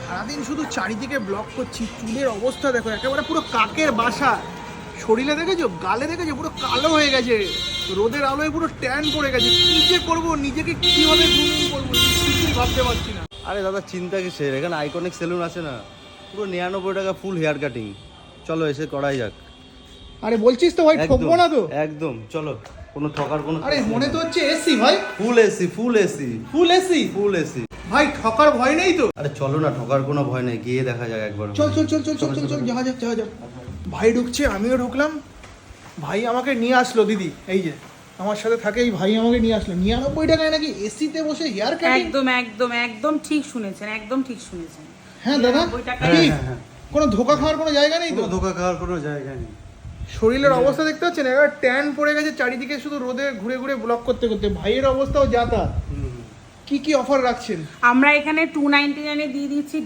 সারাদিন শুধু চারিদিকে ব্লক করছি, চুলের অবস্থা দেখো একেবারে পুরো কাকের বাসা। শরীরে দেখেছো, গালে দেখেছো, পুরো কালো হয়ে গেছে, রোদের আলোয় পুরো ট্যান পড়ে গেছে। কি যে করবো, নিজেকে কিভাবে গ্রুমিং করবো কিছুই ভাবতে পারছি না। আরে দাদা চিন্তা কিসের, এখানে আইকনিক সেলুন আছে না, পুরো 99 টাকা ফুল হেয়ার কাটিং। চলো এসে করাই যাক। আরে বলছিস তো ভাই, ঠকবো না তো? একদম চলো, কোনো ঠকার কোনো আরে মনে তো হচ্ছে এসি ভাই, ফুল এসি ফুল এসি ফুল এসি। ফুল এসি। ভাই ঠকার ভয় নেই তো? আরে চলো না, ঠকার কোনো ভয় নেই, গিয়ে দেখা যাক একবার। চল চল চল চল চল চল চল, যাওয়া যাক যাওয়া যাক। ভাই ঢুকছে, আমিও ঢুকলাম। ভাই আমাকে নিয়ে আসলো, দিদি এই যে আমার সাথে থাকে, এই ভাই আমাকে নিয়ে আসলো। 99 টাকায় নাকি এসিতে বসে হেয়ার কাটিং? একদম একদম একদম ঠিক শুনেছেন, একদম ঠিক শুনেছেন। হ্যাঁ দাদা, 99 টাকায় কি কোনো ধোকা খাওয়ার কোনো জায়গা নেই তো? কোনো ধোকা খাওয়ার কোনো জায়গা নেই। শরীরের অবস্থা দেখতে পাচ্ছেন, এবার ট্যান পড়ে গেছে চারিদিকে, শুধু রোদে ঘুরে ঘুরে ব্লক করতে করতে। ভাইয়ের অবস্থাও যাতা। কি কি অফার রাখছেন? আমরা এখানে 299 এ দিয়ে দিচ্ছি